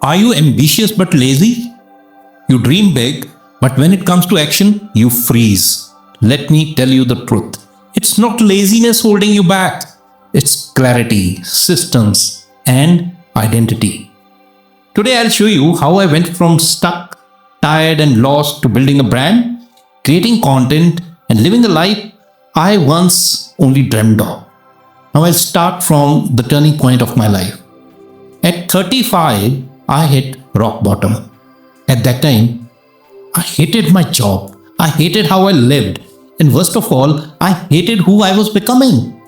Are you ambitious but lazy? You dream big, but when it comes to action, you freeze. Let me tell you the truth. It's not laziness holding you back. It's clarity, systems, and identity. Today I'll show you how I went from stuck, tired, and lost to building a brand, creating content, and living a life I once only dreamed of. Now I'll start from the turning point of my life. At 35, I hit rock bottom. At that time, I hated my job. I hated how I lived. And worst of all, I hated who I was becoming.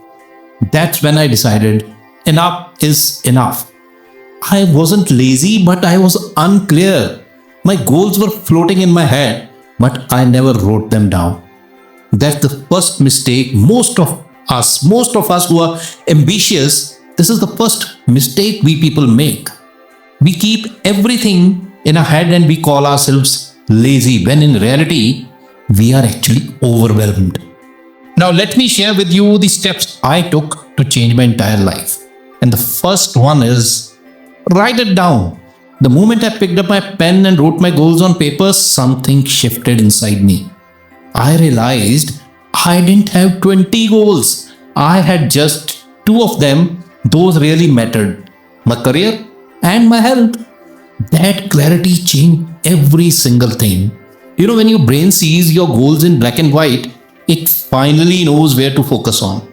That's when I decided enough is enough. I wasn't lazy, but I was unclear. My goals were floating in my head, but I never wrote them down. That's the first mistake most of us who are ambitious, this is the first mistake we people make. We keep everything in our head and we call ourselves lazy, when in reality, we are actually overwhelmed. Now, let me share with you the steps I took to change my entire life. And the first one is write it down. The moment I picked up my pen and wrote my goals on paper, something shifted inside me. I realized I didn't have 20 goals. I had just 2 of them. Those really mattered. My career and my health. That clarity changed every single thing. You know, when your brain sees your goals in black and white, it finally knows where to focus on.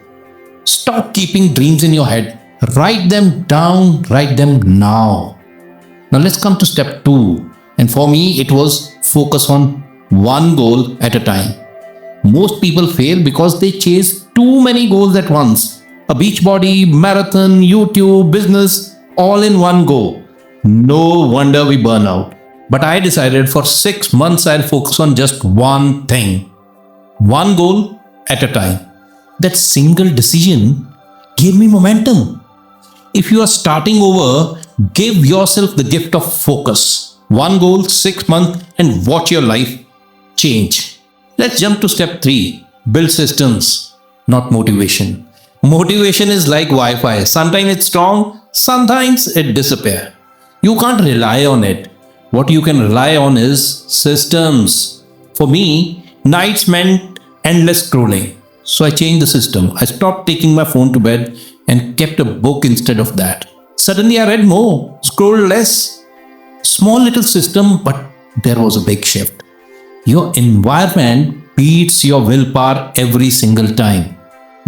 Stop keeping dreams in your head. Write them down, write them now. Now let's come to step 2. And for me, it was focus on one goal at a time. Most people fail because they chase too many goals at once. A beach body, marathon, YouTube, business, all in one go. No wonder we burn out. But I decided for 6 months I'll focus on just one thing. One goal at a time. That single decision gave me momentum. If you are starting over, give yourself the gift of focus. One goal, 6 months, and watch your life change. Let's jump to step 3. Build systems, not motivation. Motivation is like Wi-Fi. Sometimes it's strong, sometimes it disappears. You can't rely on it. What you can rely on is systems. For me, nights meant endless scrolling. So I changed the system. I stopped taking my phone to bed and kept a book instead of that. Suddenly I read more, scrolled less. Small little system, but there was a big shift. Your environment beats your willpower every single time.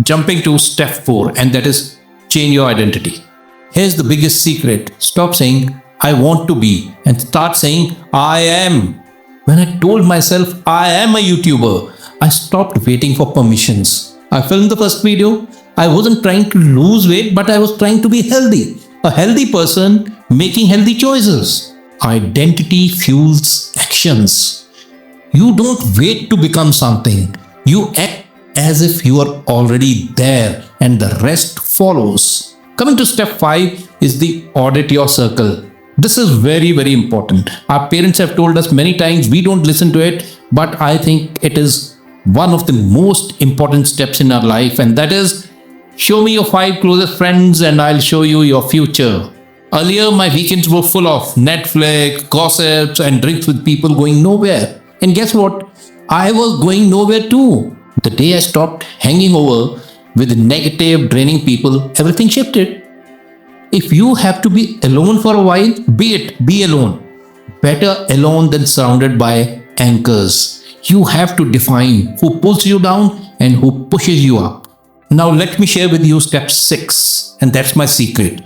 Jumping to step 4, and that is change your identity. Here's the biggest secret. Stop saying, I want to be, and start saying, I am. When I told myself I am a YouTuber, I stopped waiting for permissions. I filmed the first video. I wasn't trying to lose weight, but I was trying to be healthy. A healthy person making healthy choices. Identity fuels actions. You don't wait to become something. You act as if you are already there and the rest follows. Coming to step 5 is the audit your circle. This is very, very important. Our parents have told us many times, we don't listen to it, but I think it is one of the most important steps in our life, and that is show me your 5 closest friends and I'll show you your future. Earlier, my weekends were full of Netflix, gossips, and drinks with people going nowhere. And guess what? I was going nowhere too. The day I stopped hanging over with negative, draining people, everything shifted. If you have to be alone for a while, be alone. Better alone than surrounded by anchors. You have to define who pulls you down and who pushes you up. Now let me share with you step 6, and that's my secret.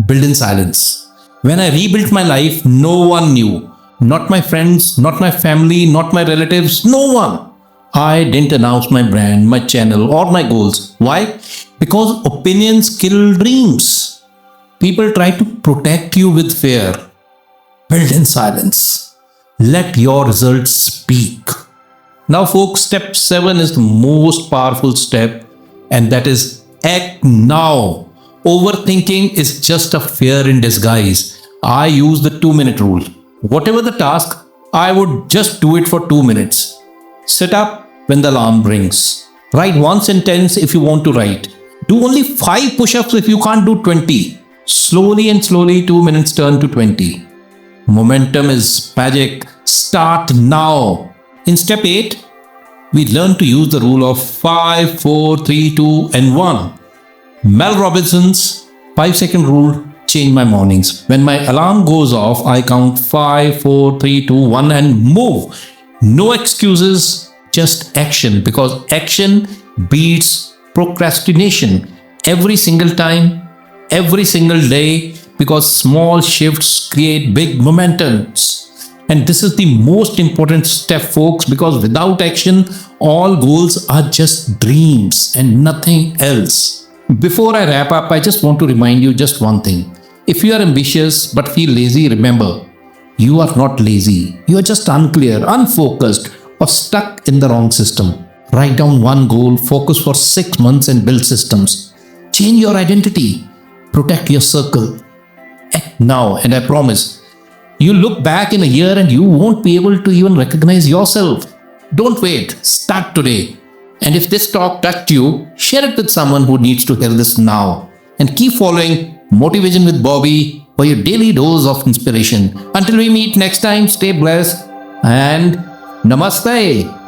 Build in silence. When I rebuilt my life, no one knew. Not my friends, not my family, not my relatives, no one. I didn't announce my brand, my channel, or my goals. Why? Because opinions kill dreams. People try to protect you with fear. Build in silence. Let your results speak. Now folks, step 7 is the most powerful step, and that is act now. Overthinking is just a fear in disguise. I use the 2-minute rule. Whatever the task, I would just do it for 2 minutes. Sit up when the alarm rings. Write one sentence if you want to write. Do only 5 push-ups if you can't do 20. Slowly and slowly 2 minutes turn to 20. Momentum is magic. Start now. In step 8, we learn to use the rule of 5, 4, 3, 2, and 1. Mel Robinson's 5-second rule changed my mornings. When my alarm goes off, I count 5, 4, 3, 2, 1 and move. No excuses, just action, because action beats procrastination every single time, every single day, because small shifts create big momentums. And this is the most important step, folks, because without action, all goals are just dreams and nothing else. Before I wrap up, I just want to remind you just one thing. If you are ambitious but feel lazy, remember, you are not lazy. You are just unclear, unfocused, or stuck in the wrong system. Write down one goal, focus for 6 months and build systems. Change your identity. Protect your circle. Act now, and I promise, you look back in a year and you won't be able to even recognize yourself. Don't wait. Start today. And if this talk touched you, share it with someone who needs to hear this now. And keep following Motivation with Bobby for your daily dose of inspiration. Until we meet next time, stay blessed and namaste.